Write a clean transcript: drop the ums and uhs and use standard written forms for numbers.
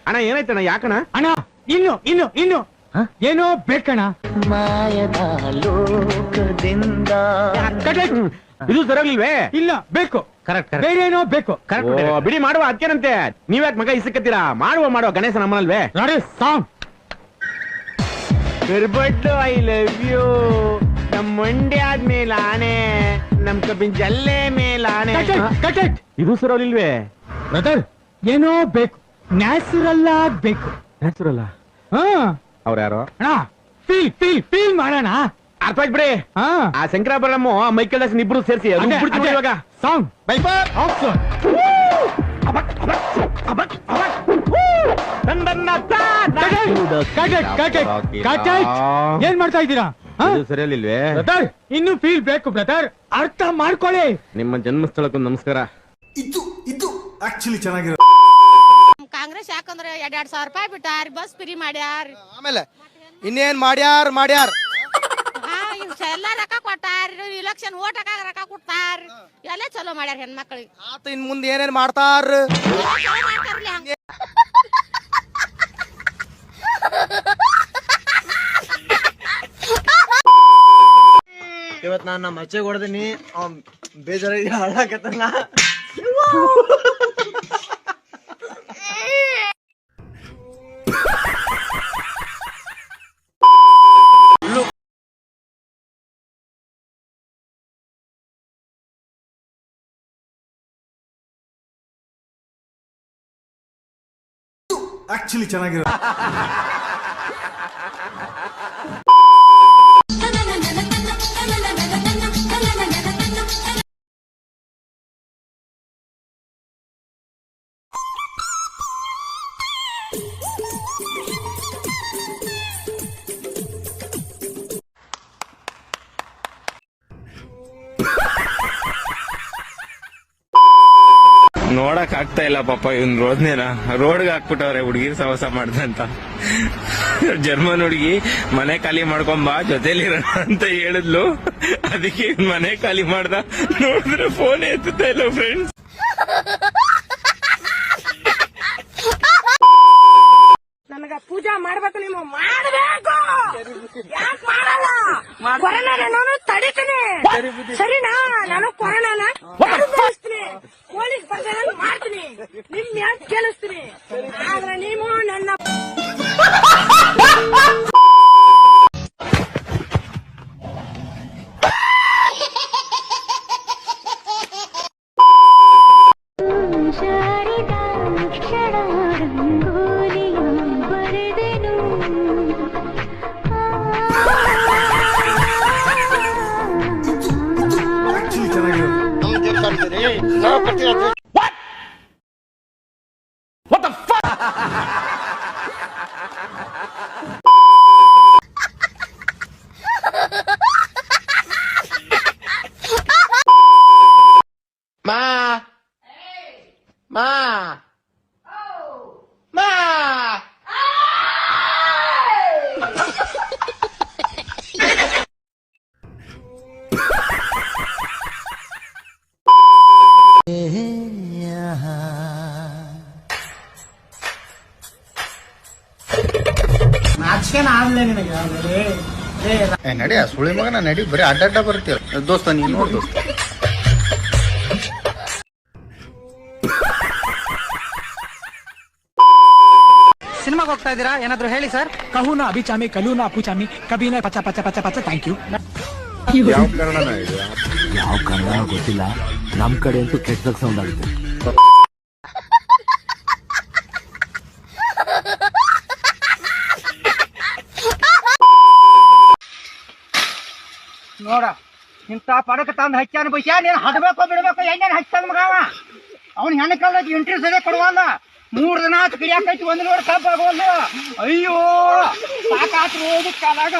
ಅಣ್ಣ ಏನಾಯ್ತಣ್ಣ ಯಾಕಣ ಅಣ್ಣ ಇನ್ನು ಏನೋ ಬೇಕಣ್ಣ ಮಾಯದ ಲೋಕದಿಂದ ಇದು ಸರಿಯಾಗ್ಲಿಲ್ವೇ ಇಲ್ಲ ಬೇಕು ಕರೆಕ್ಟ್ ಬೇರೆ ಏನೋ ಬೇಕು ಬಿಡಿ ಮಾಡುವ ಅದಕ್ಕೇನಂತೆ ನೀವ್ಯಾಕೆ ಮಗ ಇಸಕತ್ತೀರಾ ಮಾಡುವ ಗಣೇಶ ನಮ್ಮನಲ್ವೇ ನೋಡಿ ಸಾಂಗ್ ಬಿರ್ಬಟ್ಟು ಐ ಲವ್ ಯು ನಮ್ ಮಂಡ್ಯ ಆದ್ಮೇಲೆ ಆನೆ ನಮ್ ಕಬ್ಬಿನ ಜಲ್ಲೆ ಮೇಲೆ ಆನೆ ಇದು ಸರಿಯಾಗ್ಲಿಲ್ವೇ ಬ್ರದರ್ ಏನೋ ಬೇಕು ನ್ಯಾಚುರಲ್ ಆಗ್ಬೇಕು ನ್ಯಾಚುರಲ್ ಹಾ ಅವ್ರ ಯಾರೋ ಅಣ್ಣ ಫೀಲ್ ಮಾಡೋಣ ಅರ್ಥ ಆಯ್ತು ಬಿಡಿ ಹಾ ಆ ಶಂಕರಾಭರಣಮ್ಮ ಮೈಕಲ್ ದಾಸ್ ಇಬ್ರು ಸೇರಿಸಿ ಇವಾಗ ಸಾಂಗ್ ಏನ್ ಮಾಡ್ತಾ ಇದ್ದೀರಾ ಸರಿಯಲ್ಲಿಲ್ವೇ ಬ್ರದರ್ ಇನ್ನು ಫೀಲ್ ಬೇಕು ಬ್ರದರ್ ಅರ್ಥ ಮಾಡ್ಕೊಳ್ಳಿ ನಿಮ್ಮ ಜನ್ಮಸ್ಥಳಕ್ಕೂ ನಮಸ್ಕಾರ ಇದು ಆಕ್ಚುಲಿ ಚೆನ್ನಾಗಿರೋ ಕಾಂಗ್ರೆಸ್ ಯಾಕಂದ್ರೆ 2,000 ರೂಪಾಯಿ ಬಿಟ್ಟಾರ ಬಸ್ ಫ್ರೀ ಮಾಡ್ಯಾರ ಆಮೇಲೆ ಇನ್ನೇನ್ ಮಾಡ್ಯಾರ ಎಲ್ಲ ರೊಕ್ಕ ಕೊಟ್ಟಾರ ಇಲೆಕ್ಷನ್ ಓಟ್ ಹಾಕಾಗ ರೊಕ್ಕ ಕೊಡ್ತಾರ ಎಲ್ಲ ಚಲೋ ಮಾಡ್ಯಾರ ಹೆಣ್ಮಕ್ಳಿಗೆ ಆತ ಇನ್ ಮುಂದೆ ಏನೇನ್ ಮಾಡ್ತಾರ ಇವತ್ ನಾನು ನಮ್ಮ ಅಚ್ಚೆ ಹೊಡೆದಿನಿ ಬೇಜಾರಾಗಿ ಹಾಳಾಕತ್ತಲ್ಲ ಆಕ್ಚುಲಿ ಚೆನ್ನಾಗಿರೋ ನೋಡಕ್ ಆಗ್ತಾ ಇಲ್ಲ ಪಾಪ ಇವನ್ ರೋದ್ನೇನ ರೋಡ್ಗೆ ಹಾಕ್ಬಿಟ್ಟವ್ರೆ ಹುಡುಗಿರ್ ಸಹವಾಸ ಮಾಡ್ದಂತ ಜರ್ಮನ್ ಹುಡುಗಿ ಮನೆ ಖಾಲಿ ಮಾಡ್ಕೊಂಬಾ ಜೊತೆಲಿರೋಣ ಅಂತ ಹೇಳಿದ್ಲು ಅದಕ್ಕೆ ಮನೆ ಖಾಲಿ ಮಾಡ್ದ ನೋಡಿದ್ರೆ ಫೋನ್ ಎತ್ತುತ್ತಾ ಇಲ್ಲ ಫ್ರೆಂಡ್ಸ್ ನನಗ ಪೂಜಾ ಮಾಡ್ಬೇಕು ನೀವು ಮಾಡಬೇಕು ಯಾಕೆ ಮಾಡಲ್ಲ ಕೊರೋನಾ ನಾನು ತಡಿತೀನಿ ಸರಿನಾ ನಾನು ಕೊರೋನಾನ ಬೆಳೆಸ್ತೀನಿ ಪೊಲೀಸ್ ಬಂದ ಮಾಡ್ತೀನಿ ನಿಮ್ ಯಾಕೆ ಕೇಳಿಸ್ತೀನಿ ಆದ್ರೆ ನೀವು ನನ್ನ What the fuck? ನಡಿ ಸುಳಿ ಮಗನ ನಡಿ ಬರೀ ಅಡ್ಡ ಬರ್ತೀರ ದೋಸ್ತ ನೀನ್ ನೋಡ್ ದೋಸ್ತ ಸಿನಿಮಾಗೆ ಹೋಗ್ತಾ ಇದ್ದೀರಾ ಏನಾದ್ರು ಹೇಳಿ ಸರ್ ಕಹುನಾ ಅಭಿಚಾಮಿ ಕಲೂನಾ ಅಪುಚಾಮಿ ಕಬೀನ ಪಚ ಪಚ ಪಚ ಪಚ ಥ್ಯಾಂಕ್ ಯು ಯಾವ ಕನ್ನಡನ ಇದು ಯಾವ ಕನ್ನಡ ಗೊತ್ತಿಲ್ಲ ನಮ್ ಕಡೆ ಅಂತೂ ಕೆಟ್ಟದಾಗ ಸೌಂಡ್ ಆಗುತ್ತೆ ನೋಡ ಇಂತ ಪಡಕ ತಂದ್ ಹಚ್ಚಾನ ಬೈಸ್ಯಾ ನೀನ್ ಹಡ್ಬೇಕು ಬಿಡ್ಬೇಕು ಹೆಂಗೇನ್ ಹಚ್ಚದ ಮಗವ ಅವ್ನ ಹೆಣ್ಣ ಕಾಲದ ಇಂಟ್ರೆಸ್ಟ್ ಅದೇ ಕೊಡುವಲ್ಲ 3 ದಿನ ಆತು ಕಿಡಿಯಾಕೈತಿ 1 ಲೋಡ್ ಕಬ್ಬ ಆಗೋಲ್ಲ ಅಯ್ಯೋ ಸಾಕಾತು ಹೋಗಿ ಕಾಲಾಗ